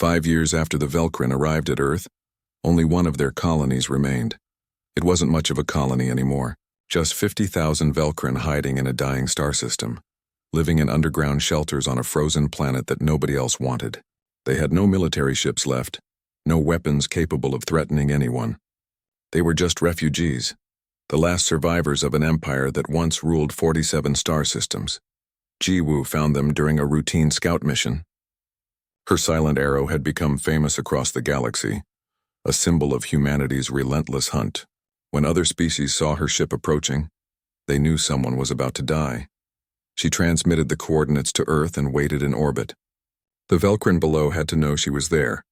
5 years after the Velcrin arrived at Earth, only one of their colonies remained. It wasn't much of a colony anymore, just 50,000 Velcrin hiding in a dying star system, living in underground shelters on a frozen planet that nobody else wanted. They had no military ships left, no weapons capable of threatening anyone. They were just refugees, the last survivors of an empire that once ruled 47 star systems. Jiwoo found them during a routine scout mission. Her silent arrow had become famous across the galaxy, a symbol of humanity's relentless hunt. When other species saw her ship approaching, they knew someone was about to die. She transmitted the coordinates to Earth and waited in orbit. The Velcrin below had to know she was there.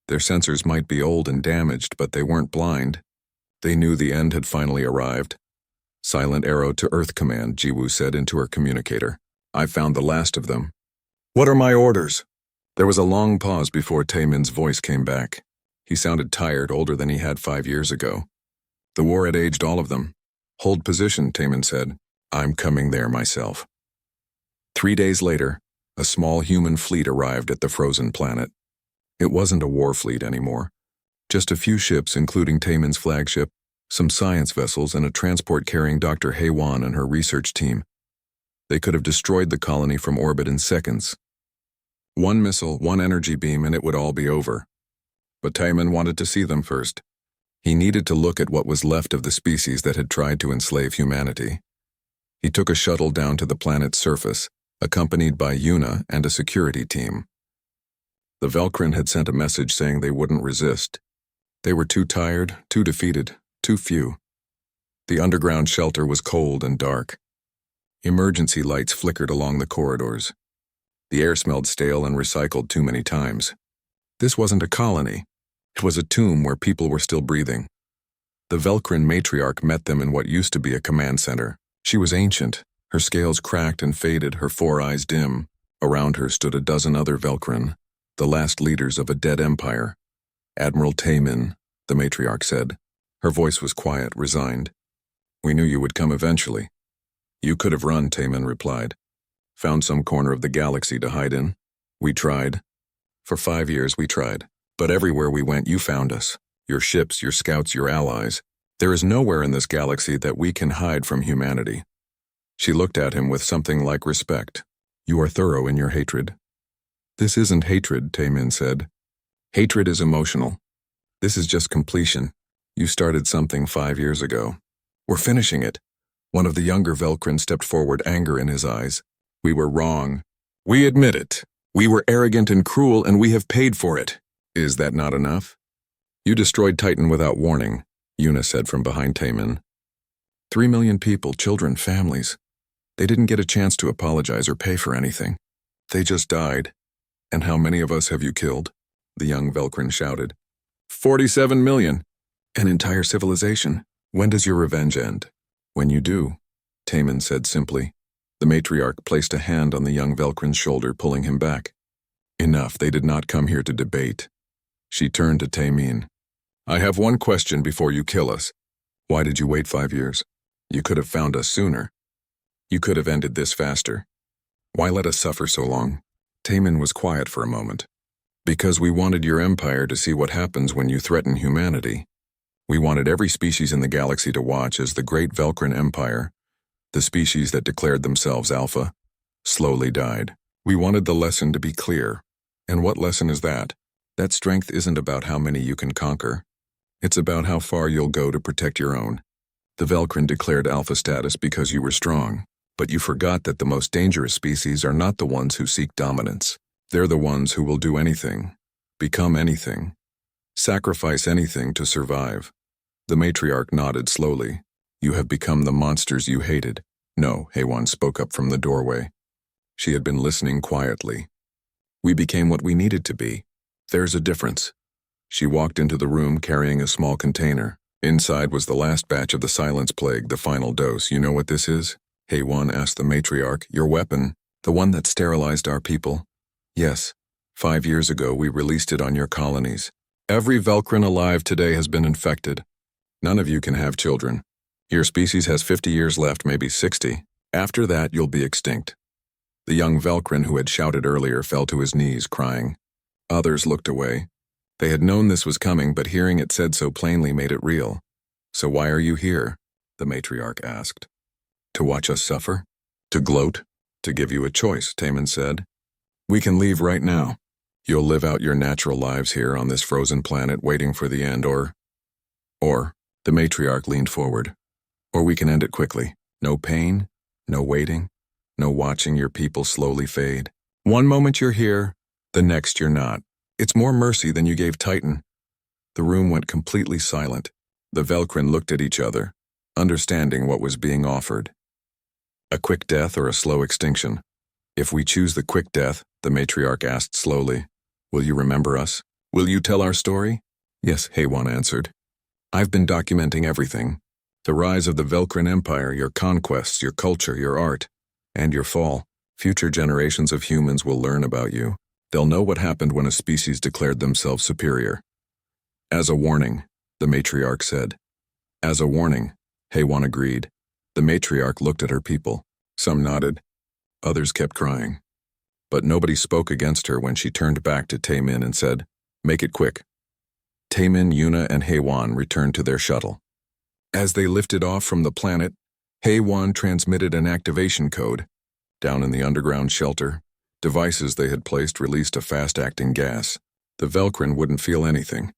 Their sensors might be old and damaged, but they weren't blind. They knew the end had finally arrived. "Silent arrow to Earth command," Jiwoo said into her communicator. "I found the last of them." "What are my orders?" There was a long pause before Taemin's voice came back. He sounded tired, older than he had 5 years ago. "The war had aged all of them." "Hold position," Taemin said. "I'm coming there myself." 3 days later, a small human fleet arrived at the frozen planet. It wasn't a war fleet anymore. Just a few ships, including Taemin's flagship, some science vessels, and a transport carrying Dr. Haewon and her research team. They could have destroyed the colony from orbit in seconds. One missile, one energy beam, and it would all be over. But Taemin wanted to see them first. He needed to look at what was left of the species that had tried to enslave humanity. He took a shuttle down to the planet's surface, accompanied by Yuna and a security team. The Velcrin had sent a message saying they wouldn't resist. They were too tired, too defeated, too few. The underground shelter was cold and dark. Emergency lights flickered along the corridors. The air smelled stale and recycled too many times. This wasn't a colony. It was a tomb where people were still breathing. The Velcrin matriarch met them in what used to be a command center. She was ancient, her scales cracked and faded, her 4 eyes dim. Around her stood a dozen other Velcrin, the last leaders of a dead empire. "Admiral Taemin," the matriarch said. Her voice was quiet, resigned. "We knew you would come eventually." "You could have run," Taemin replied. "Found some corner of the galaxy to hide in." "We tried. For 5 years we tried. But everywhere we went, you found us. Your ships, your scouts, your allies. There is nowhere in this galaxy that we can hide from humanity." She looked at him with something like respect. "You are thorough in your hatred." "This isn't hatred," Taemin said. "Hatred is emotional. This is just completion. You started something 5 years ago. We're finishing it." One of the younger Velcrin stepped forward, anger in his eyes. "We were wrong. We admit it. We were arrogant and cruel, and we have paid for it. Is that not enough?" "You destroyed Titan without warning," Yuna said from behind Taemin. 3 million people, children, families. They didn't get a chance to apologize or pay for anything. They just died. "And how many of us have you killed?" the young Velcrin shouted. 47 million. An entire civilization. When does your revenge end?" "When you do," Taemin said simply. The matriarch placed a hand on the young Velcrin's shoulder, pulling him back. "Enough, they did not come here to debate." She turned to Taemin. "I have one question before you kill us. Why did you wait 5 years? You could have found us sooner. You could have ended this faster. Why let us suffer so long?" Taemin was quiet for a moment. "Because we wanted your empire to see what happens when you threaten humanity. We wanted every species in the galaxy to watch as the great Velcrin Empire, the species that declared themselves Alpha, slowly died. We wanted the lesson to be clear. And what lesson is that? That strength isn't about how many you can conquer. It's about how far you'll go to protect your own. The Velcrin declared Alpha status because you were strong, but you forgot that the most dangerous species are not the ones who seek dominance. They're the ones who will do anything, become anything, sacrifice anything to survive." The matriarch nodded slowly. "You have become the monsters you hated." "No," Haewon spoke up from the doorway. She had been listening quietly. "We became what we needed to be. There's a difference." She walked into the room carrying a small container. Inside was the last batch of the Silence Plague, the final dose. "You know what this is?" Haewon asked the matriarch. "Your weapon, the one that sterilized our people?" "Yes. 5 years ago we released it on your colonies. Every Velcrin alive today has been infected. None of you can have children. Your species has 50 years left, maybe 60. After that, you'll be extinct." The young Velcrin who had shouted earlier fell to his knees, crying. Others looked away. They had known this was coming, but hearing it said so plainly made it real. "So why are you here?" the matriarch asked. "To watch us suffer? To gloat? To give you a choice," Taman said. "We can leave right now. You'll live out your natural lives here on this frozen planet waiting for the end, or, the matriarch leaned forward, or we can end it quickly. No pain, no waiting, no watching your people slowly fade. One moment you're here, the next you're not. It's more mercy than you gave Titan." The room went completely silent. The Velcrin looked at each other, understanding what was being offered. A quick death or a slow extinction? "If we choose the quick death," the matriarch asked slowly, "will you remember us? Will you tell our story?" "Yes," Haywan answered. "I've been documenting everything. The rise of the Velcrin Empire, your conquests, your culture, your art, and your fall. Future generations of humans will learn about you. They'll know what happened when a species declared themselves superior." "As a warning," the matriarch said. "As a warning," Haywan agreed. The matriarch looked at her people. Some nodded. Others kept crying. But nobody spoke against her when she turned back to Taemin and said, "Make it quick." Taemin, Yuna, and Haywan returned to their shuttle. As they lifted off from the planet, Haywan transmitted an activation code. Down in the underground shelter, devices they had placed released a fast-acting gas. The Velcrin wouldn't feel anything.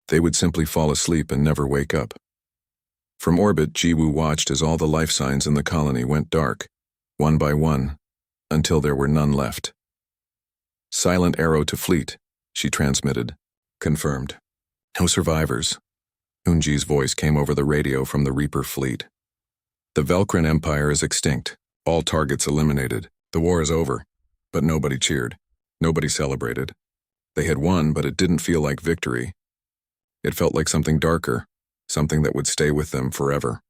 They would simply fall asleep and never wake up. From orbit, Jiwoo watched as all the life signs in the colony went dark, one by one, until there were none left. "Silent arrow to fleet," she transmitted. "Confirmed. No survivors." Unji's voice came over the radio from the Reaper fleet. "The Velcrin Empire is extinct. All targets eliminated. The war is over." But nobody cheered. Nobody celebrated. They had won, but it didn't feel like victory. It felt like something darker, something that would stay with them forever.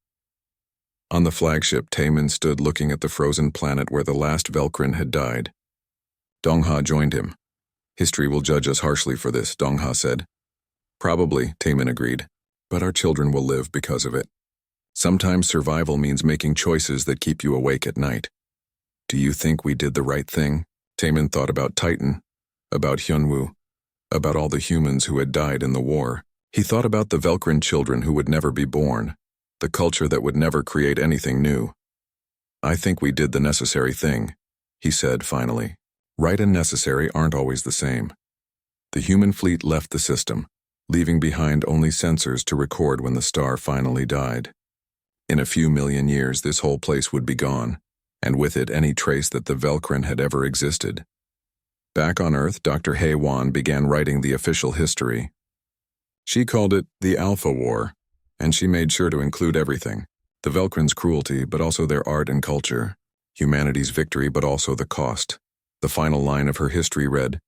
On the flagship, Taemin stood looking at the frozen planet where the last Velcrin had died. Dongha joined him. "History will judge us harshly for this," Dongha said. "Probably," Taemin agreed, "but our children will live because of it. Sometimes survival means making choices that keep you awake at night." "Do you think we did the right thing?" Taemin thought about Titan, about Hyunwoo, about all the humans who had died in the war. He thought about the Velcrin children who would never be born, the culture that would never create anything new. "I think we did the necessary thing," he said finally. Right and necessary aren't always the same. The human fleet left the system, leaving behind only sensors to record when the star finally died. In a few million years, this whole place would be gone, and with it any trace that the Velcrin had ever existed. Back on Earth, Dr. Haywan began writing the official history. She called it the Alpha War, and she made sure to include everything. The Velcrin's cruelty, but also their art and culture. Humanity's victory, but also the cost. The final line of her history read,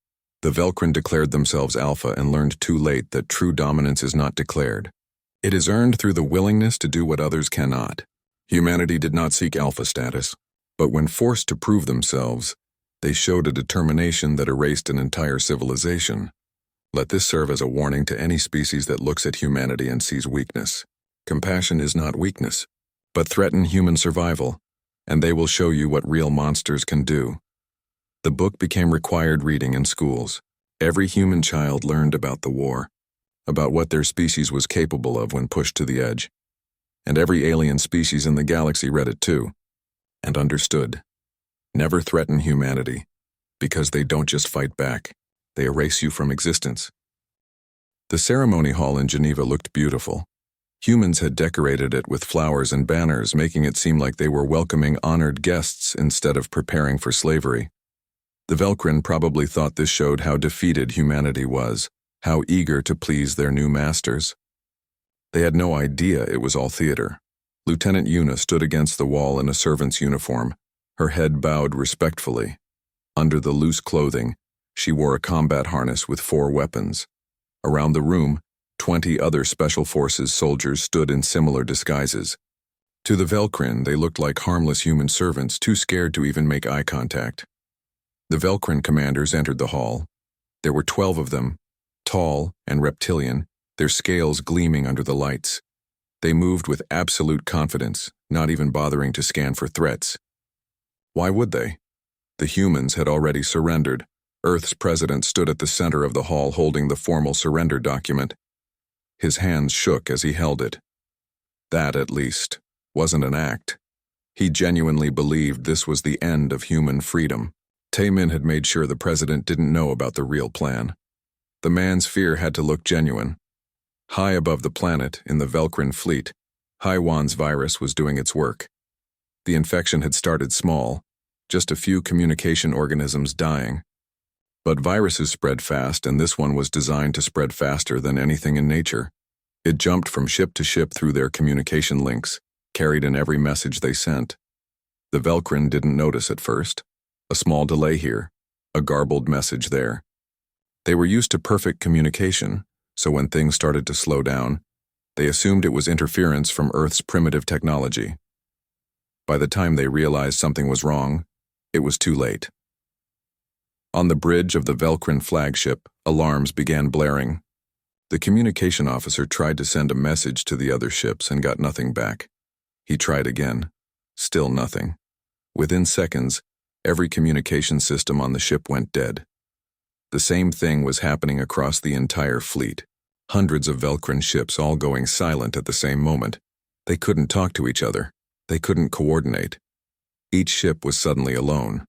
"The Velcrin declared themselves Alpha and learned too late that true dominance is not declared. It is earned through the willingness to do what others cannot." Humanity did not seek Alpha status, but when forced to prove themselves, they showed a determination that erased an entire civilization. Let this serve as a warning to any species that looks at humanity and sees weakness. Compassion is not weakness, but threaten human survival, and they will show you what real monsters can do. The book became required reading in schools. Every human child learned about the war, about what their species was capable of when pushed to the edge. And every alien species in the galaxy read it too, and understood. Never threaten humanity, because they don't just fight back, they erase you from existence. The ceremony hall in Geneva looked beautiful. Humans had decorated it with flowers and banners, making it seem like they were welcoming honored guests instead of preparing for slavery. The Velcrin probably thought this showed how defeated humanity was, how eager to please their new masters. They had no idea it was all theater. Lieutenant Yuna stood against the wall in a servant's uniform, her head bowed respectfully. Under the loose clothing, she wore a combat harness with 4 weapons. Around the room, 20 other Special Forces soldiers stood in similar disguises. To the Velcrin, they looked like harmless human servants, too scared to even make eye contact. The Velcrin commanders entered the hall. There were 12 of them, tall and reptilian, their scales gleaming under the lights. They moved with absolute confidence, not even bothering to scan for threats. Why would they? The humans had already surrendered, Earth's president stood at the center of the hall holding the formal surrender document. His hands shook as he held it. That, at least, wasn't an act. He genuinely believed this was the end of human freedom. Taemin had made sure the president didn't know about the real plan. The man's fear had to look genuine. High above the planet, in the Velcrin fleet, HFY's virus was doing its work. The infection had started small, just a few communication organisms dying. But viruses spread fast, and this one was designed to spread faster than anything in nature. It jumped from ship to ship through their communication links, carried in every message they sent. The Velcrin didn't notice at first. A small delay here, a garbled message there. They were used to perfect communication, so when things started to slow down, they assumed it was interference from Earth's primitive technology. By the time they realized something was wrong, it was too late. On the bridge of the Velcrin flagship, alarms began blaring. The communication officer tried to send a message to the other ships and got nothing back. He tried again. Still nothing. Within seconds, every communication system on the ship went dead. The same thing was happening across the entire fleet. Hundreds of Velcrin ships all going silent at the same moment. They couldn't talk to each other. They couldn't coordinate. Each ship was suddenly alone.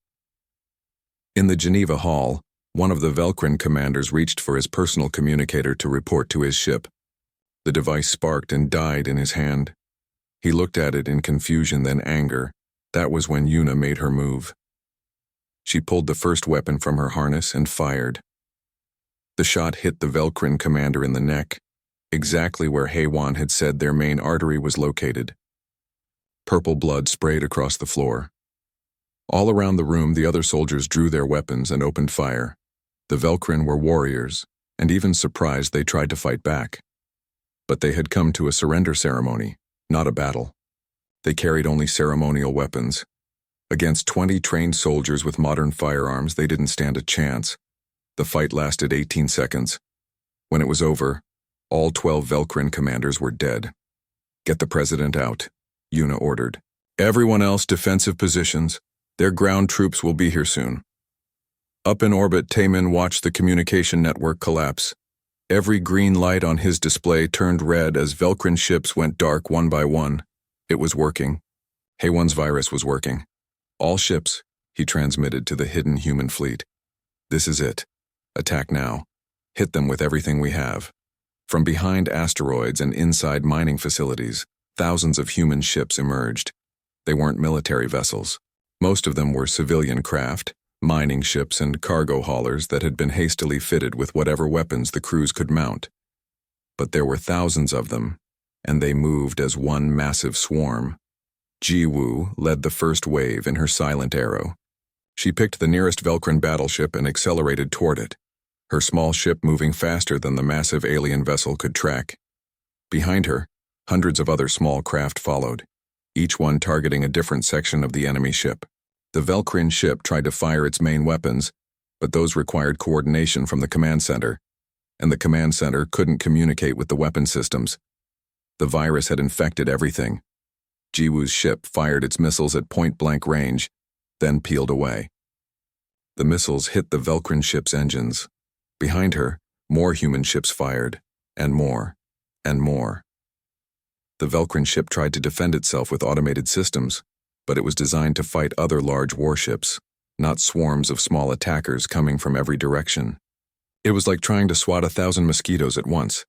In the Geneva Hall, one of the Velcrin commanders reached for his personal communicator to report to his ship. The device sparked and died in his hand. He looked at it in confusion, then anger. That was when Yuna made her move. She pulled the first weapon from her harness and fired. The shot hit the Velcrin commander in the neck, exactly where HFY had said their main artery was located. Purple blood sprayed across the floor. All around the room, the other soldiers drew their weapons and opened fire. The Velcrin were warriors, and even surprised they tried to fight back. But they had come to a surrender ceremony, not a battle. They carried only ceremonial weapons. Against 20 trained soldiers with modern firearms, they didn't stand a chance. The fight lasted 18 seconds. When it was over, all 12 Velcrin commanders were dead. "Get the president out," Yuna ordered. "Everyone else, defensive positions. Their ground troops will be here soon." Up in orbit, Taemin watched the communication network collapse. Every green light on his display turned red as Velcrin ships went dark one by one. It was working. HFY's virus was working. "All ships," he transmitted to the hidden human fleet. "This is it. Attack now. Hit them with everything we have." From behind asteroids and inside mining facilities, thousands of human ships emerged. They weren't military vessels. Most of them were civilian craft, mining ships and cargo haulers that had been hastily fitted with whatever weapons the crews could mount. But there were thousands of them, and they moved as one massive swarm. Jiwoo led the first wave in her silent arrow. She picked the nearest Velcrin battleship and accelerated toward it, her small ship moving faster than the massive alien vessel could track. Behind her, hundreds of other small craft followed, each one targeting a different section of the enemy ship. The Velcrin ship tried to fire its main weapons, but those required coordination from the command center, and the command center couldn't communicate with the weapon systems. The virus had infected everything. Jiwoo's ship fired its missiles at point-blank range, then peeled away. The missiles hit the Velcrin ship's engines. Behind her, more human ships fired, and more, and more. The Velcrin ship tried to defend itself with automated systems, but it was designed to fight other large warships, not swarms of small attackers coming from every direction. It was like trying to swat 1,000 mosquitoes at once.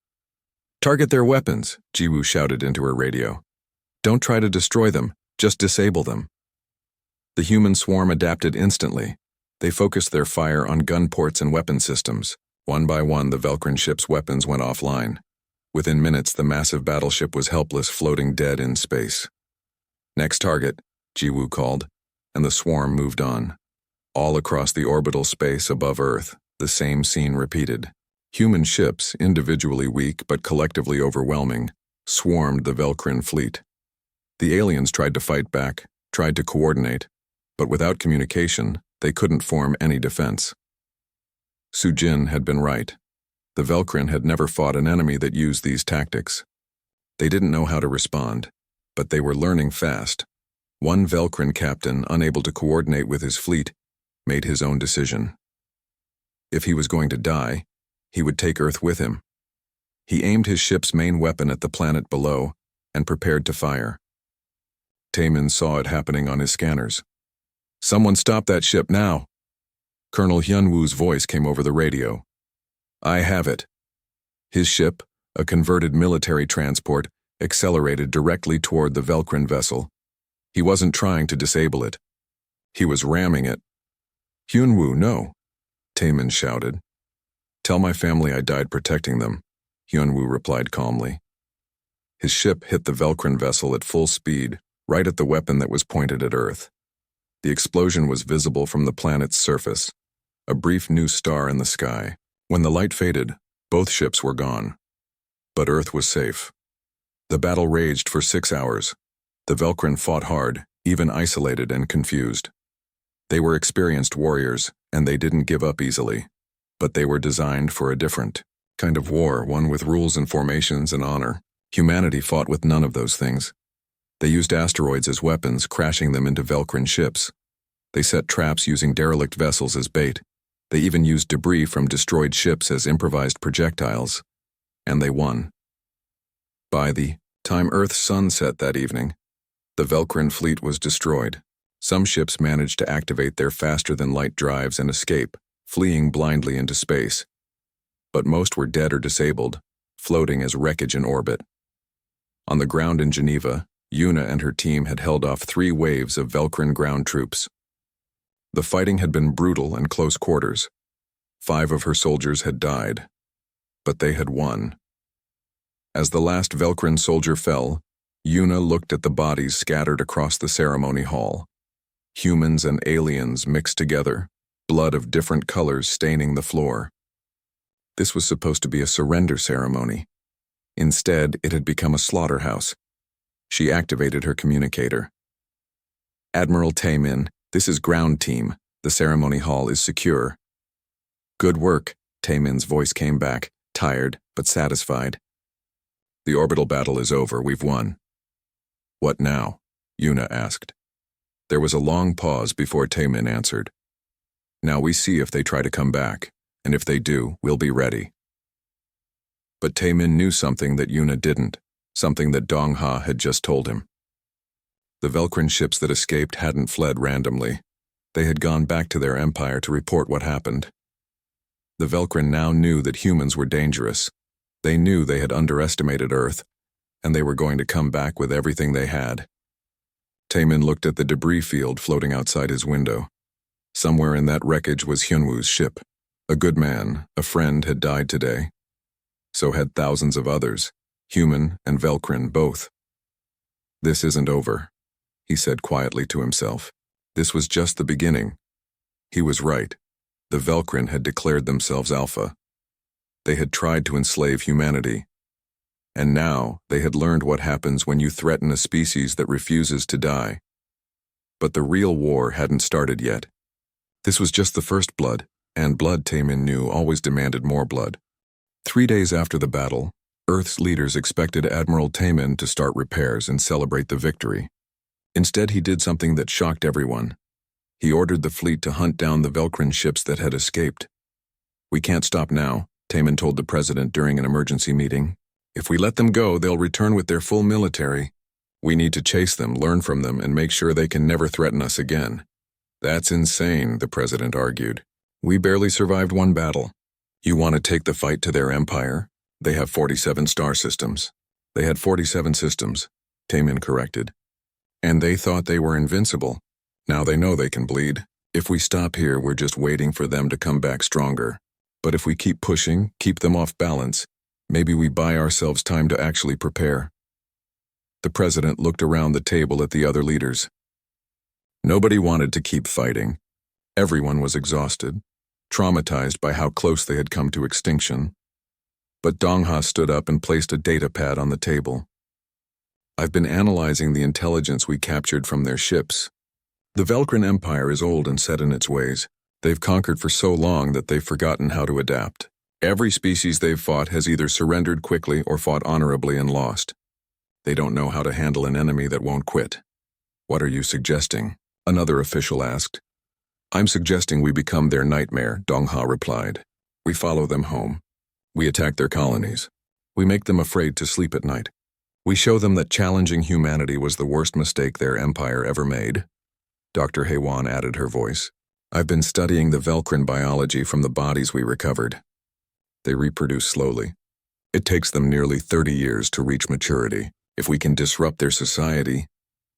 "Target their weapons," Jiwoo shouted into her radio. "Don't try to destroy them, just disable them." The human swarm adapted instantly. They focused their fire on gun ports and weapon systems. One by one, the Velcrin ship's weapons went offline. Within minutes, the massive battleship was helpless, floating dead in space. "Next target," Jiwoo called, and the swarm moved on. All across the orbital space above Earth, the same scene repeated. Human ships, individually weak but collectively overwhelming, swarmed the Velcrin fleet. The aliens tried to fight back, tried to coordinate, but without communication, they couldn't form any defense. Sujin had been right. The Velcrin had never fought an enemy that used these tactics. They didn't know how to respond, but they were learning fast. One Velcrin captain, unable to coordinate with his fleet, made his own decision. If he was going to die, he would take Earth with him. He aimed his ship's main weapon at the planet below and prepared to fire. Taemin saw it happening on his scanners. "Someone stop that ship now!" Colonel Hyunwoo's voice came over the radio. "I have it." His ship, a converted military transport, accelerated directly toward the Velcrin vessel. He wasn't trying to disable it. He was ramming it. "Hyunwoo, no!" Taemin shouted. "Tell my family I died protecting them," Hyunwoo replied calmly. His ship hit the Velcrin vessel at full speed, right at the weapon that was pointed at Earth. The explosion was visible from the planet's surface, a brief new star in the sky. When the light faded, both ships were gone. But Earth was safe. The battle raged for 6 hours. The Velcrin fought hard, even isolated and confused. They were experienced warriors, and they didn't give up easily. But they were designed for a different kind of war, one with rules and formations and honor. Humanity fought with none of those things. They used asteroids as weapons, crashing them into Velcrin ships. They set traps using derelict vessels as bait. They even used debris from destroyed ships as improvised projectiles. And they won. By the time Earth's sun set that evening, the Velcrin fleet was destroyed. Some ships managed to activate their faster-than-light drives and escape, fleeing blindly into space. But most were dead or disabled, floating as wreckage in orbit. On the ground in Geneva, Yuna and her team had held off 3 waves of Velcrin ground troops. The fighting had been brutal and close quarters. 5 of her soldiers had died, but they had won. As the last Velcrin soldier fell, Yuna looked at the bodies scattered across the ceremony hall. Humans and aliens mixed together, blood of different colors staining the floor. This was supposed to be a surrender ceremony. Instead, it had become a slaughterhouse. She activated her communicator. "Admiral Taemin, this is ground team. The ceremony hall is secure." "Good work," Taemin's voice came back, tired but satisfied. "The orbital battle is over. We've won." "What now?" Yuna asked. There was a long pause before Taemin answered. "Now we see if they try to come back, and if they do, we'll be ready." But Taemin knew something that Yuna didn't, something that Dong-ha had just told him. The Velcrin ships that escaped hadn't fled randomly. They had gone back to their empire to report what happened. The Velcrin now knew that humans were dangerous. They knew they had underestimated Earth, and they were going to come back with everything they had. Taemin looked at the debris field floating outside his window. Somewhere in that wreckage was Hyunwoo's ship. A good man, a friend, had died today. So had thousands of others, human and Velcrin both. "This isn't over," he said quietly to himself. This was just the beginning. He was right. The Velcrin had declared themselves alpha. They had tried to enslave humanity. And now they had learned what happens when you threaten a species that refuses to die. But the real war hadn't started yet. This was just the first blood, and blood, Taemin knew, always demanded more blood. 3 days after the battle, Earth's leaders expected Admiral Taemin to start repairs and celebrate the victory. Instead, he did something that shocked everyone. He ordered the fleet to hunt down the Velcrin ships that had escaped. "We can't stop now," Taemin told the president during an emergency meeting. "If we let them go, they'll return with their full military. We need to chase them, learn from them, and make sure they can never threaten us again." "That's insane," the president argued. "We barely survived 1 battle. You want to take the fight to their empire? They have 47 star systems." "They had 47 systems," Taemin corrected. "And they thought they were invincible. Now they know they can bleed. If we stop here, we're just waiting for them to come back stronger. But if we keep pushing, keep them off balance, maybe we buy ourselves time to actually prepare." The president looked around the table at the other leaders. Nobody wanted to keep fighting. Everyone was exhausted, traumatized by how close they had come to extinction. But Dong-ha stood up and placed a data pad on the table. "I've been analyzing the intelligence we captured from their ships. The Velcrin Empire is old and set in its ways. They've conquered for so long that they've forgotten how to adapt. Every species they've fought has either surrendered quickly or fought honorably and lost. They don't know how to handle an enemy that won't quit." "What are you suggesting?" another official asked. I'm suggesting we become their nightmare, Dongha replied. We follow them home. We attack their colonies. We make them afraid to sleep at night. We show them that challenging humanity was the worst mistake their empire ever made. Dr. Haywan added her voice. I've been studying the Velcrin biology from the bodies we recovered. They reproduce slowly. It takes them nearly 30 years to reach maturity. If we can disrupt their society,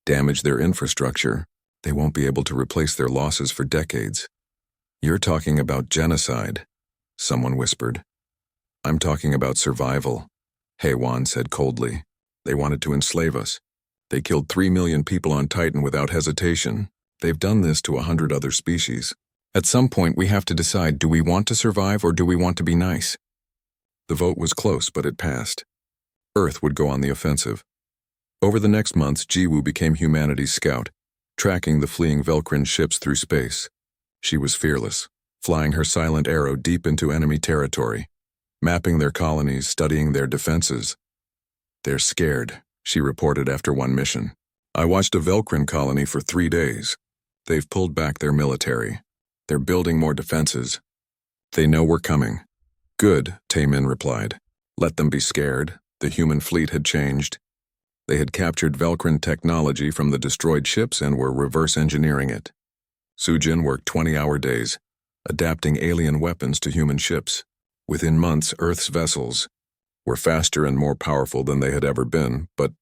damage their infrastructure, they won't be able to replace their losses for decades. You're talking about genocide, someone whispered. I'm talking about survival, Haywan said coldly. They wanted to enslave us. They killed 3 million people on Titan without hesitation. They've done this to 100 other species. At some point, we have to decide, do we want to survive or do we want to be nice? The vote was close, but it passed. Earth would go on the offensive. Over the next months, Jiwoo became humanity's scout, tracking the fleeing Velcrin ships through space. She was fearless, flying her silent arrow deep into enemy territory, mapping their colonies, studying their defenses. They're scared, she reported after one mission. I watched a Velcrin colony for 3 days. They've pulled back their military. They're building more defenses. They know we're coming. Good, Taemin replied. Let them be scared. The human fleet had changed. They had captured Velcrin technology from the destroyed ships and were reverse engineering it. Sujin worked 20-hour days, adapting alien weapons to human ships. Within months, Earth's vessels were faster and more powerful than they had ever been, but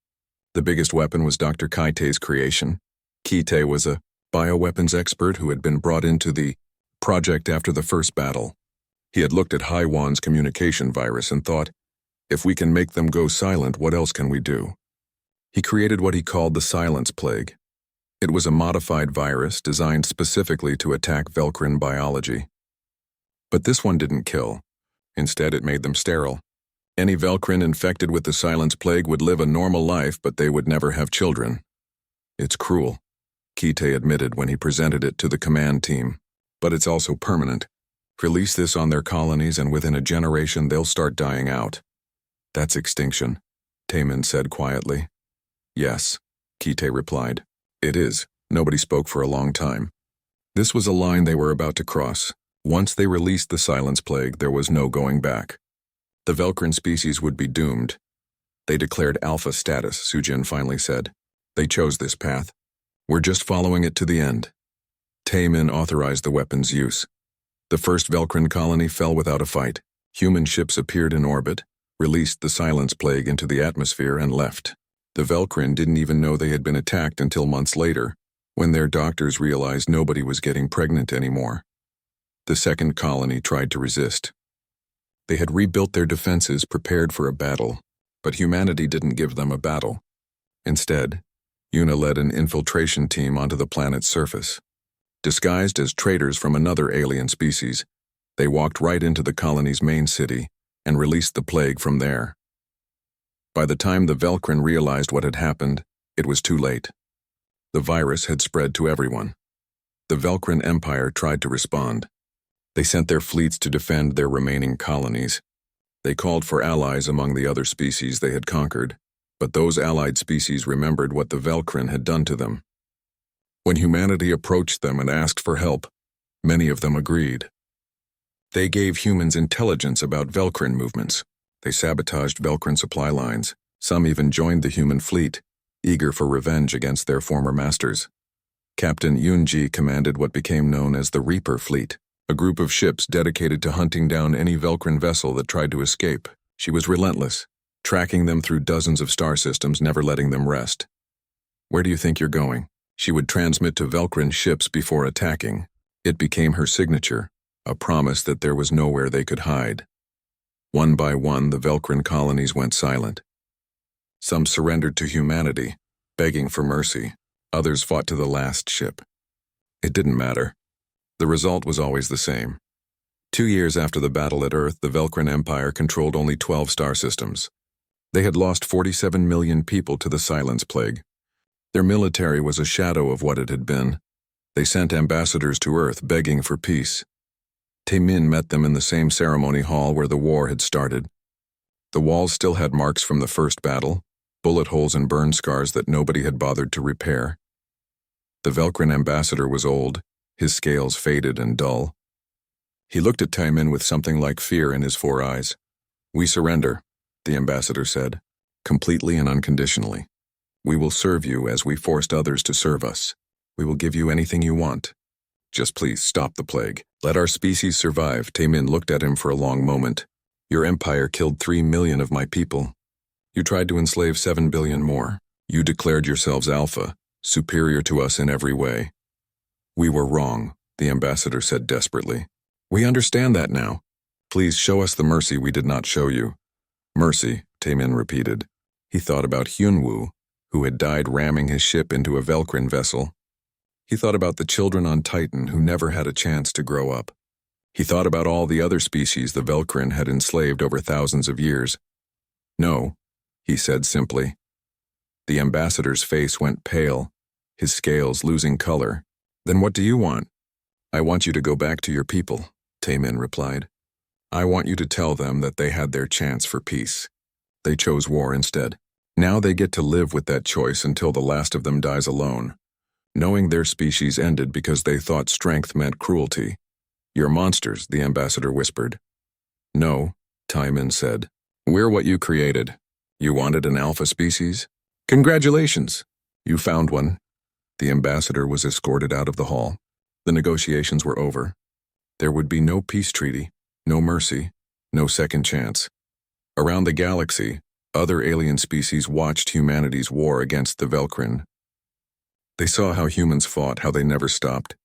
the biggest weapon was Dr. Kaite's creation. Kite was a bioweapons expert who had been brought into the project after the first battle. He had looked at Haiwan's communication virus and thought, if we can make them go silent, what else can we do? He created what he called the Silence Plague. It was a modified virus designed specifically to attack Velcrin biology. But this one didn't kill. Instead, it made them sterile. Any Velcrin infected with the Silence Plague would live a normal life, but they would never have children. It's cruel, Kite admitted when he presented it to the command team. But it's also permanent. Release this on their colonies and within a generation they'll start dying out. That's extinction, Taemin said quietly. Yes, Kite replied. It is. Nobody spoke for a long time. This was a line they were about to cross. Once they released the Silence Plague, there was no going back. The Velcrin species would be doomed. They declared alpha status, Sujin finally said. They chose this path. We're just following it to the end. Taemin authorized the weapon's use. The first Velcrin colony fell without a fight. Human ships appeared in orbit, released the Silence Plague into the atmosphere, and left. The Velcrin didn't even know they had been attacked until months later, when their doctors realized nobody was getting pregnant anymore. The second colony tried to resist. They had rebuilt their defenses, prepared for a battle, but humanity didn't give them a battle. Instead, Yuna led an infiltration team onto the planet's surface. Disguised as traders from another alien species, they walked right into the colony's main city and released the plague from there. By the time the Velcrin realized what had happened, it was too late. The virus had spread to everyone. The Velcrin Empire tried to respond. They sent their fleets to defend their remaining colonies. They called for allies among the other species they had conquered, but those allied species remembered what the Velcrin had done to them. When humanity approached them and asked for help, many of them agreed. They gave humans intelligence about Velcrin movements. They sabotaged Velcrin supply lines. Some even joined the human fleet, eager for revenge against their former masters. Captain Yunji commanded what became known as the Reaper Fleet, a group of ships dedicated to hunting down any Velcrin vessel that tried to escape. She was relentless, tracking them through dozens of star systems, never letting them rest. Where do you think you're going? She would transmit to Velcrin ships before attacking. It became her signature, a promise that there was nowhere they could hide. One by one, the Velcrin colonies went silent. Some surrendered to humanity, begging for mercy. Others fought to the last ship. It didn't matter. The result was always the same. 2 years after the battle at Earth, the Velcrin Empire controlled only 12 star systems. They had lost 47 million people to the Silence Plague. Their military was a shadow of what it had been. They sent ambassadors to Earth begging for peace. Taemin met them in the same ceremony hall where the war had started. The walls still had marks from the first battle, bullet holes and burn scars that nobody had bothered to repair. The Velcrin ambassador was old, His scales faded and dull. He looked at Taimin with something like fear in his 4 eyes. "We surrender," the ambassador said, "completely and unconditionally. We will serve you as we forced others to serve us. We will give you anything you want. Just please stop the plague. Let our species survive." Taimin looked at him for a long moment. "Your empire killed 3 million of my people. You tried to enslave 7 billion more. You declared yourselves alpha, superior to us in every way." "We were wrong," the ambassador said desperately. "We understand that now. Please show us the mercy we did not show you." "Mercy," Taimin repeated. He thought about Hyunwoo, who had died ramming his ship into a Velcrin vessel. He thought about the children on Titan who never had a chance to grow up. He thought about all the other species the Velcrin had enslaved over thousands of years. "No," he said simply. The ambassador's face went pale, his scales losing color. "Then what do you want?" "I want you to go back to your people," Taimin replied. "I want you to tell them that they had their chance for peace. They chose war instead. Now they get to live with that choice until the last of them dies alone, knowing their species ended because they thought strength meant cruelty." "You're monsters," the ambassador whispered. "No," Taimin said. "We're what you created. You wanted an alpha species? Congratulations! You found one." The ambassador was escorted out of the hall. The negotiations were over. There would be no peace treaty, no mercy, no second chance. Around the galaxy, other alien species watched humanity's war against the Velcrin. They saw how humans fought, how they never stopped,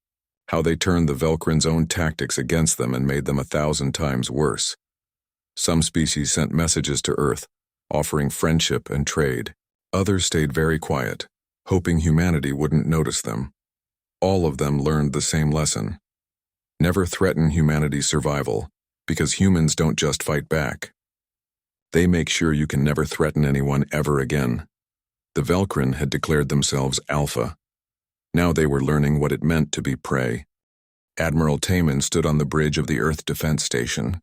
how they turned the Velcrin's own tactics against them and made them 1,000 times worse. Some species sent messages to Earth, offering friendship and trade. Others stayed very quiet, hoping humanity wouldn't notice them. All of them learned the same lesson. Never threaten humanity's survival, because humans don't just fight back. They make sure you can never threaten anyone ever again. The Velcrin had declared themselves alpha. Now they were learning what it meant to be prey. Admiral Taimin stood on the bridge of the Earth Defense Station,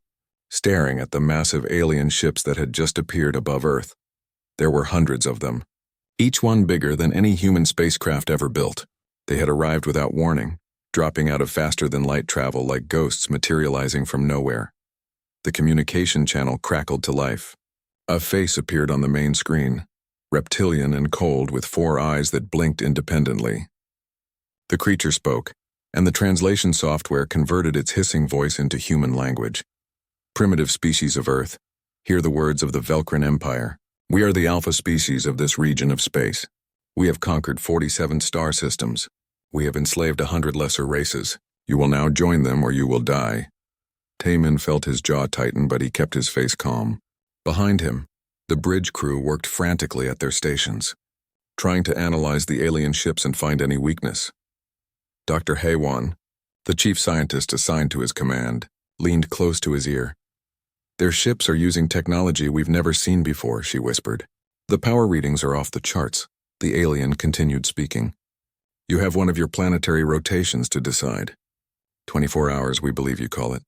staring at the massive alien ships that had just appeared above Earth. There were hundreds of them, each one bigger than any human spacecraft ever built. They had arrived without warning, dropping out of faster-than-light travel like ghosts materializing from nowhere. The communication channel crackled to life. A face appeared on the main screen, reptilian and cold with 4 eyes that blinked independently. The creature spoke, and the translation software converted its hissing voice into human language. "Primitive species of Earth, hear the words of the Velcrin Empire. We are the alpha species of this region of space. We have conquered 47 star systems. We have enslaved 100 lesser races. You will now join them or you will die." Taimin felt his jaw tighten, but he kept his face calm. Behind him, the bridge crew worked frantically at their stations, trying to analyze the alien ships and find any weakness. Dr. Haewon, the chief scientist assigned to his command, leaned close to his ear. "Their ships are using technology we've never seen before," she whispered. "The power readings are off the charts." The alien continued speaking. "You have one of your planetary rotations to decide. 24 hours, we believe you call it.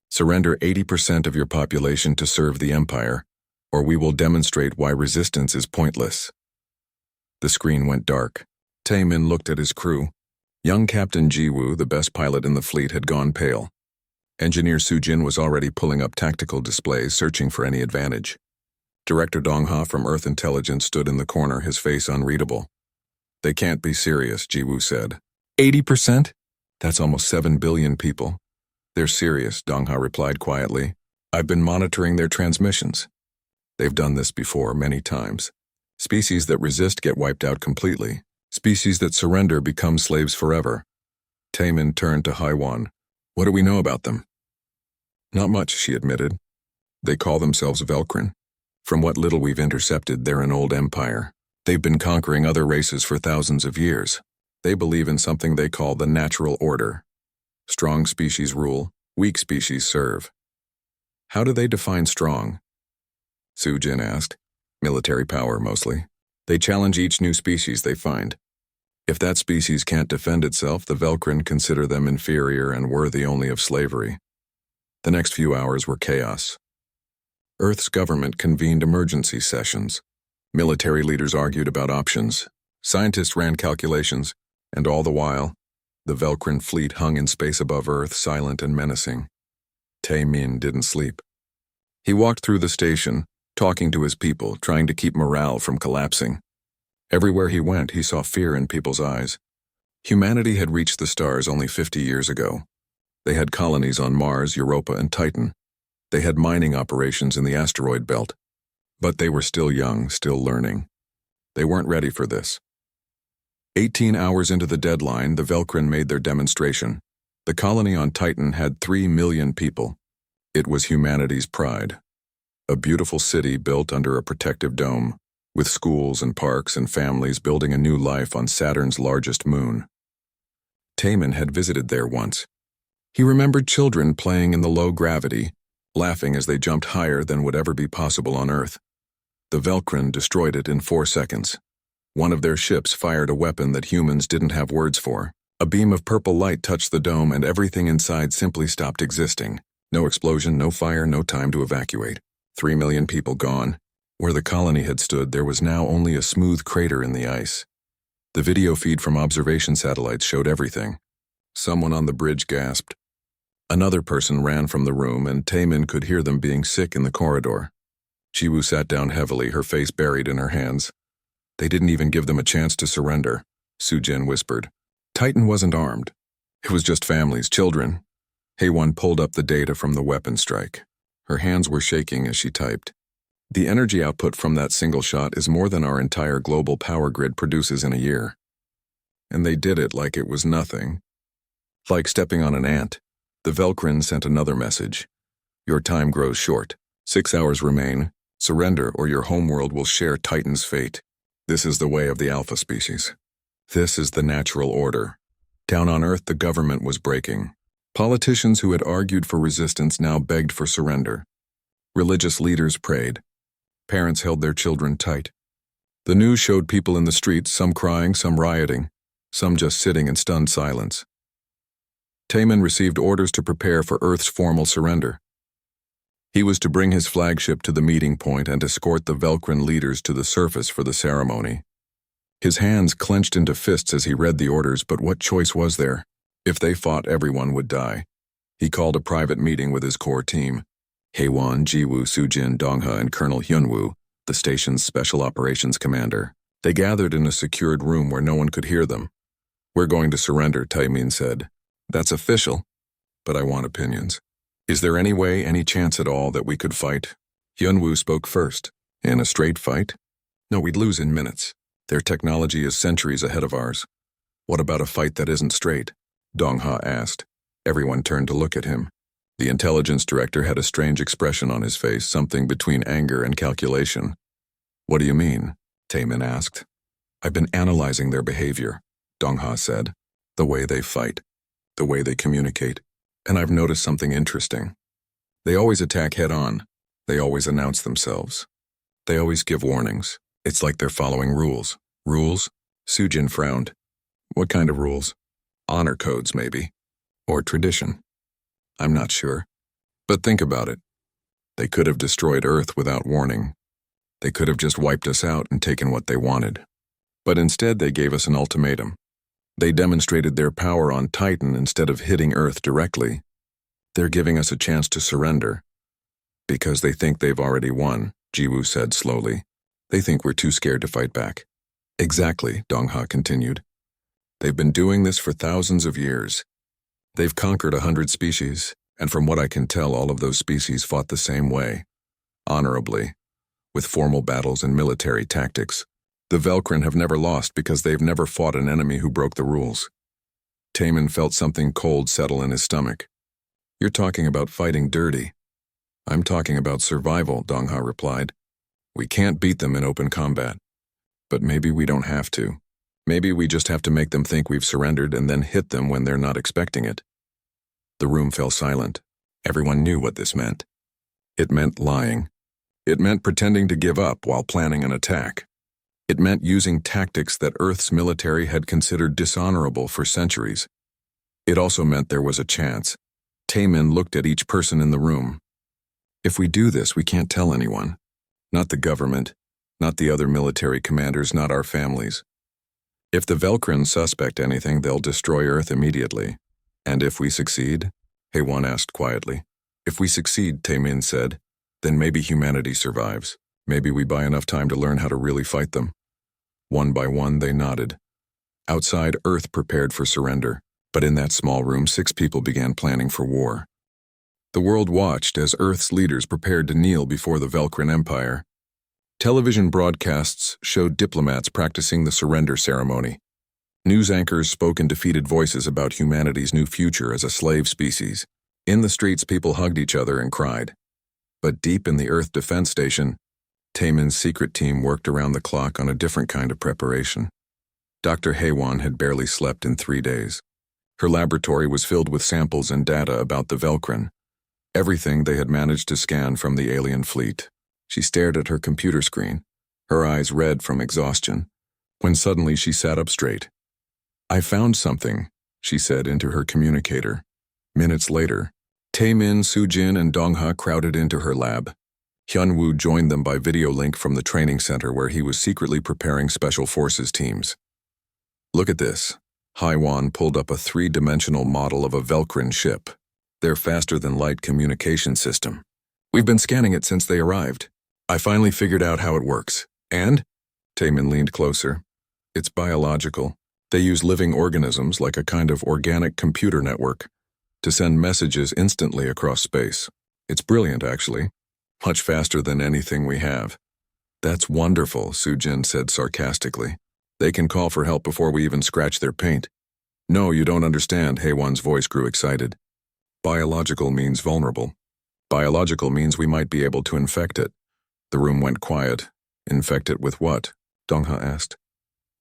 Surrender 80% of your population to serve the Empire, or we will demonstrate why resistance is pointless." The screen went dark. Taimin looked at his crew. Young Captain Jiwoo, the best pilot in the fleet, had gone pale. Engineer Sujin was already pulling up tactical displays, searching for any advantage. Director Dongha from Earth Intelligence stood in the corner, his face unreadable. "They can't be serious," Jiwoo said. 80%? That's almost 7 billion people. "They're serious," Dongha replied quietly. "I've been monitoring their transmissions. They've done this before, many times. Species that resist get wiped out completely. Species that surrender become slaves forever." Taimin turned to Haewon. "What do we know about them?" "Not much," she admitted. "They call themselves Velcrin. From what little we've intercepted, they're an old empire. They've been conquering other races for thousands of years. They believe in something they call the natural order. Strong species rule, weak species serve." "How do they define strong?" Sujin asked. "Military power, mostly. They challenge each new species they find. If that species can't defend itself, the Velcrin consider them inferior and worthy only of slavery." The next few hours were chaos. Earth's government convened emergency sessions. Military leaders argued about options. Scientists ran calculations, and all the while, The Velcrin fleet hung in space above Earth, silent and menacing. Tae-min didn't sleep. He walked through the station, talking to his people, trying to keep morale from collapsing. Everywhere he went, he saw fear in people's eyes. Humanity had reached the stars only 50 years ago. They had colonies on Mars, Europa, and Titan. They had mining operations in the asteroid belt. But they were still young, still learning. They weren't ready for this. 18 hours into the deadline, the Velcrin made their demonstration. The colony on Titan had 3 million people. It was humanity's pride. A beautiful city built under a protective dome, with schools and parks and families building a new life on Saturn's largest moon. Tae-min had visited there once. He remembered children playing in the low gravity, laughing as they jumped higher than would ever be possible on Earth. The Velcrin destroyed it in 4 seconds. One of their ships fired a weapon that humans didn't have words for. A beam of purple light touched the dome and everything inside simply stopped existing. No explosion, no fire, no time to evacuate. 3 million people gone. Where the colony had stood, there was now only a smooth crater in the ice. The video feed from observation satellites showed everything. Someone on the bridge gasped. Another person ran from the room, and Tae-min could hear them being sick in the corridor. Jiwoo sat down heavily, her face buried in her hands. They didn't even give them a chance to surrender, Soo-jin whispered. Titan wasn't armed. It was just families, children. Haewon pulled up the data from the weapon strike. Her hands were shaking as she typed. The energy output from that single shot is more than our entire global power grid produces in a year. And they did it like it was nothing. Like stepping on an ant. The Velcrin sent another message. Your time grows short. 6 hours remain. Surrender or your homeworld will share Titan's fate. This is the way of the alpha species. This is the natural order. Down on Earth, the government was breaking. Politicians who had argued for resistance now begged for surrender. Religious leaders prayed. Parents held their children tight. The news showed people in the streets, some crying, some rioting, some just sitting in stunned silence. Tae-min received orders to prepare for Earth's formal surrender. He was to bring his flagship to the meeting point and escort the Velcrin leaders to the surface for the ceremony. His hands clenched into fists as he read the orders, but what choice was there? If they fought, everyone would die. He called a private meeting with his core team. Haewon, Jiwoo, Soo-jin, Dong-ha, and Colonel Hyun-woo, the station's special operations commander. They gathered in a secured room where no one could hear them. We're going to surrender, Tae-min said. That's official, but I want opinions. Is there any way, any chance at all that we could fight? Hyun-woo spoke first. In a straight fight? No, we'd lose in minutes. Their technology is centuries ahead of ours. What about a fight that isn't straight? Dong-ha asked. Everyone turned to look at him. The intelligence director had a strange expression on his face, something between anger and calculation. What do you mean? Tae-min asked. I've been analyzing their behavior, Dong-ha said. The way they fight, the way they communicate. And I've noticed something interesting. They always attack head-on. They always announce themselves. They always give warnings. It's like they're following rules. Rules? Soo-jin frowned. What kind of rules? Honor codes, maybe. Or tradition. I'm not sure. But think about it. They could have destroyed Earth without warning. They could have just wiped us out and taken what they wanted. But instead they gave us an ultimatum. They demonstrated their power on Titan instead of hitting Earth directly. They're giving us a chance to surrender. Because they think they've already won, Jiwoo said slowly. They think we're too scared to fight back. Exactly, Dong-ha continued. They've been doing this for thousands of years. They've conquered 100 species, and from what I can tell, all of those species fought the same way. Honorably, with formal battles and military tactics. The Velcrin have never lost because they've never fought an enemy who broke the rules. Tae-min felt something cold settle in his stomach. You're talking about fighting dirty. I'm talking about survival, Dong-ha replied. We can't beat them in open combat. But maybe we don't have to. Maybe we just have to make them think we've surrendered and then hit them when they're not expecting it. The room fell silent. Everyone knew what this meant. It meant lying. It meant pretending to give up while planning an attack. It meant using tactics that Earth's military had considered dishonorable for centuries. It also meant there was a chance. Tae-min looked at each person in the room. If we do this, we can't tell anyone. Not the government, not the other military commanders, not our families. If the Velkrins suspect anything, they'll destroy Earth immediately. And if we succeed? Haywan asked quietly. If we succeed, Taemin said, then maybe humanity survives. Maybe we buy enough time to learn how to really fight them. One by one, they nodded. Outside, Earth prepared for surrender, but in that small room, 6 people began planning for war. The world watched as Earth's leaders prepared to kneel before the Velkrin Empire. Television broadcasts showed diplomats practicing the surrender ceremony. News anchors spoke in defeated voices about humanity's new future as a slave species. In the streets, people hugged each other and cried. But deep in the Earth Defense Station, Taemin's secret team worked around the clock on a different kind of preparation. Dr. Haywan had barely slept in 3 days. Her laboratory was filled with samples and data about the Velkrin, everything they had managed to scan from the alien fleet. She stared at her computer screen, her eyes red from exhaustion, when suddenly she sat up straight. I found something, she said into her communicator. Minutes later, Taemin, Sujin, and Dongha crowded into her lab. Hyunwoo joined them by video link from the training center where he was secretly preparing special forces teams. Look at this. Haiwan pulled up a 3-dimensional model of a Velkrin ship, their faster-than-light communication system. We've been scanning it since they arrived. I finally figured out how it works. And? Taemin leaned closer. It's biological. They use living organisms like a kind of organic computer network to send messages instantly across space. It's brilliant, actually. Much faster than anything we have. That's wonderful, Sujin said sarcastically. They can call for help before we even scratch their paint. No, you don't understand, Haywan's voice grew excited. Biological means vulnerable. Biological means we might be able to infect it. The room went quiet. Infect it with what? Dongha asked.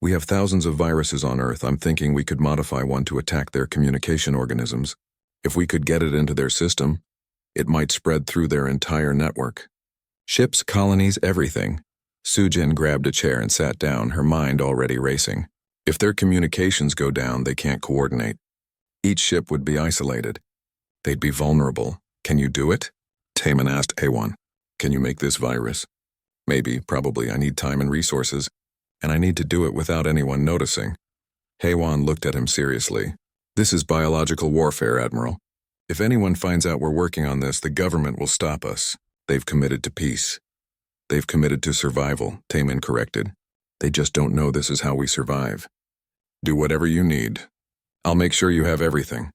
We have thousands of viruses on Earth. I'm thinking we could modify one to attack their communication organisms. If we could get it into their system, it might spread through their entire network. Ships, colonies, everything. Sujin grabbed a chair and sat down, her mind already racing. If their communications go down, they can't coordinate. Each ship would be isolated. They'd be vulnerable. Can you do it? Taemin asked Haywan. Can you make this virus? Maybe, probably. I need time and resources, and I need to do it without anyone noticing. Haywan looked at him seriously. This is biological warfare, Admiral. If anyone finds out we're working on this, the government will stop us. They've committed to peace. They've committed to survival, Taemin corrected. They just don't know this is how we survive. Do whatever you need. I'll make sure you have everything.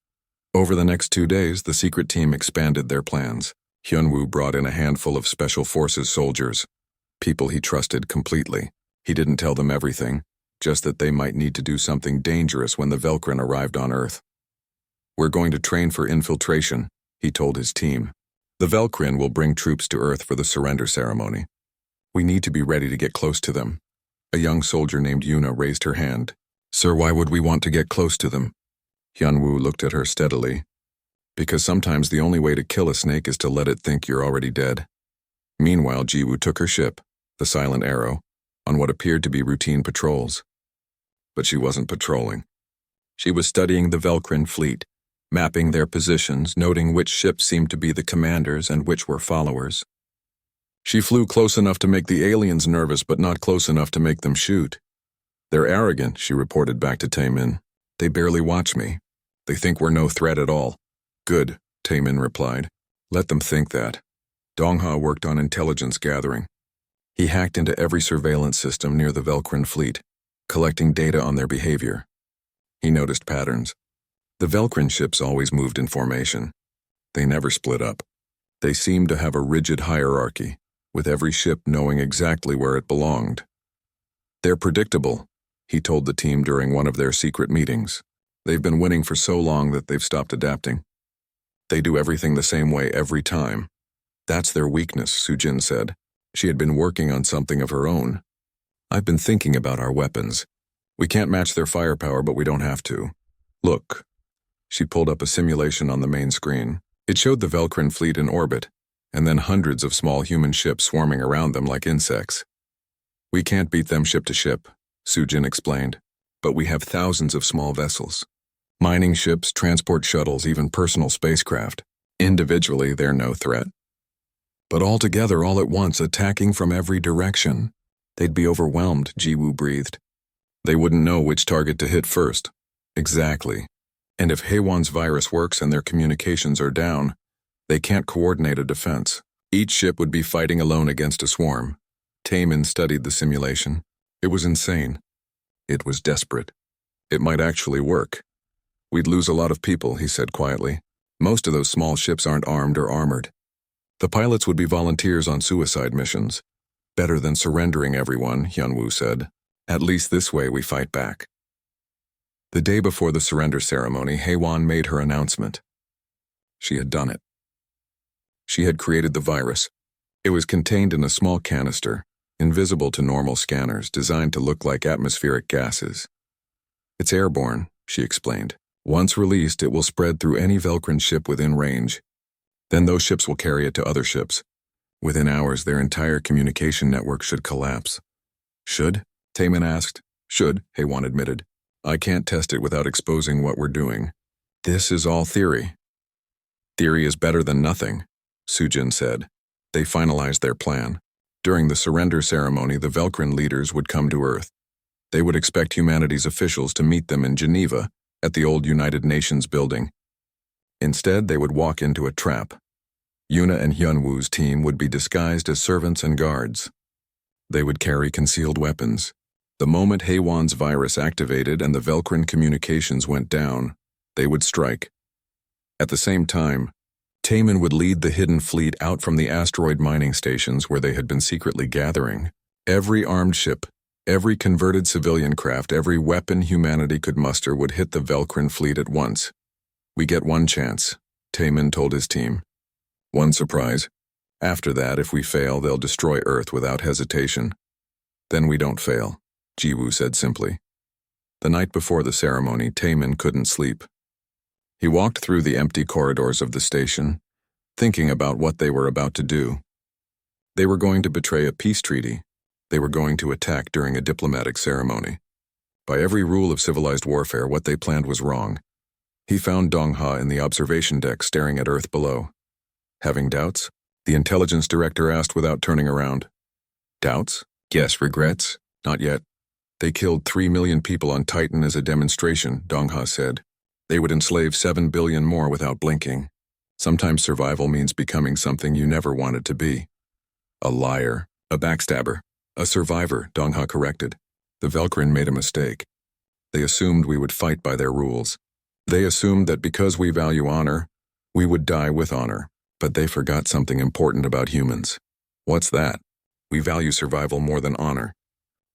Over the next 2 days, the secret team expanded their plans. Hyunwoo brought in a handful of Special Forces soldiers, people he trusted completely. He didn't tell them everything, just that they might need to do something dangerous when the Velkrin arrived on Earth. We're going to train for infiltration, he told his team. The Velkrin will bring troops to Earth for the surrender ceremony. We need to be ready to get close to them. A young soldier named Yuna raised her hand. Sir, why would we want to get close to them? Hyunwoo looked at her steadily. Because sometimes the only way to kill a snake is to let it think you're already dead. Meanwhile, Jiwoo took her ship, the Silent Arrow, on what appeared to be routine patrols. But she wasn't patrolling. She was studying the Velkrin fleet, mapping their positions, noting which ships seemed to be the commanders and which were followers. She flew close enough to make the aliens nervous, but not close enough to make them shoot. They're arrogant, she reported back to Taemin. They barely watch me. They think we're no threat at all. Good, Taemin replied. Let them think that. Dongha worked on intelligence gathering. He hacked into every surveillance system near the Velkrin fleet, collecting data on their behavior. He noticed patterns. The Velkrin ships always moved in formation. They never split up. They seemed to have a rigid hierarchy, with every ship knowing exactly where it belonged. They're predictable, he told the team during one of their secret meetings. They've been winning for so long that they've stopped adapting. They do everything the same way every time. That's their weakness, Sujin said. She had been working on something of her own. I've been thinking about our weapons. We can't match their firepower, but we don't have to. Look. She pulled up a simulation on the main screen. It showed the Velkrin fleet in orbit, and then hundreds of small human ships swarming around them like insects. We can't beat them ship to ship, Sujin explained, but we have thousands of small vessels. Mining ships, transport shuttles, even personal spacecraft. Individually, they're no threat. But all together, all at once, attacking from every direction. They'd be overwhelmed, Jiwoo breathed. They wouldn't know which target to hit first. Exactly. And if HFY's virus works and their communications are down, they can't coordinate a defense. Each ship would be fighting alone against a swarm. Taman studied the simulation. It was insane. It was desperate. It might actually work. We'd lose a lot of people, he said quietly. Most of those small ships aren't armed or armored. The pilots would be volunteers on suicide missions. Better than surrendering everyone, Hyunwoo said. At least this way we fight back. The day before the surrender ceremony, HFY made her announcement. She had done it. She had created the virus. It was contained in a small canister, invisible to normal scanners, designed to look like atmospheric gases. It's airborne, she explained. Once released, it will spread through any Velcrin ship within range. Then those ships will carry it to other ships. Within hours, their entire communication network should collapse. Should? Taman asked. Should, HFY admitted. I can't test it without exposing what we're doing. This is all theory. Theory is better than nothing, Sujin said. They finalized their plan. During the surrender ceremony, the Velcrin leaders would come to Earth. They would expect humanity's officials to meet them in Geneva, at the old United Nations building. Instead, they would walk into a trap. Yuna and Hyunwoo's team would be disguised as servants and guards. They would carry concealed weapons. The moment HFY's virus activated and the Velcrin communications went down, they would strike. At the same time, Taman would lead the hidden fleet out from the asteroid mining stations where they had been secretly gathering. Every armed ship, every converted civilian craft, every weapon humanity could muster would hit the Velcrin fleet at once. We get one chance, Taman told his team. One surprise. After that, if we fail, they'll destroy Earth without hesitation. Then we don't fail, Jiwoo said simply. The night before the ceremony, Taman couldn't sleep. He walked through the empty corridors of the station, thinking about what they were about to do. They were going to betray a peace treaty. They were going to attack during a diplomatic ceremony. By every rule of civilized warfare, what they planned was wrong. He found Dong-ha in the observation deck staring at Earth below. Having doubts? The intelligence director asked without turning around. Doubts? Yes. Regrets? Not yet. They killed 3 million people on Titan as a demonstration, Dong-ha said. They would enslave 7 billion more without blinking. Sometimes survival means becoming something you never wanted to be. A liar. A backstabber. A survivor, Dong-ha corrected. The Velcrin made a mistake. They assumed we would fight by their rules. They assumed that because we value honor, we would die with honor. But they forgot something important about humans. What's that? We value survival more than honor.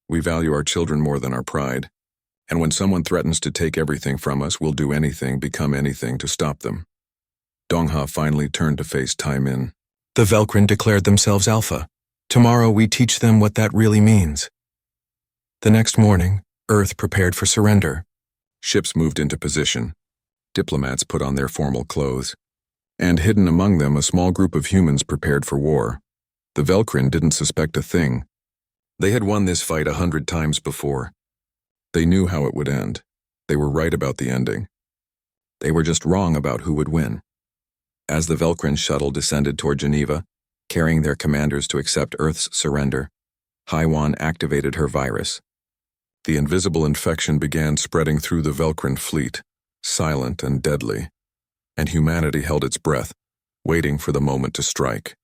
We value our children more than our pride. And when someone threatens to take everything from us, we'll do anything, become anything to stop them. Dong-ha finally turned to face Taemin. The Velcrin declared themselves Alpha. Tomorrow we teach them what that really means. The next morning, Earth prepared for surrender. Ships moved into position. Diplomats put on their formal clothes. And hidden among them, a small group of humans prepared for war. The Velcrin didn't suspect a thing. They had won this fight 100 times before. They knew how it would end. They were right about the ending. They were just wrong about who would win. As the Velcrin shuttle descended toward Geneva, carrying their commanders to accept Earth's surrender, HFY activated her virus. The invisible infection began spreading through the Velcrin fleet, silent and deadly, and humanity held its breath, waiting for the moment to strike.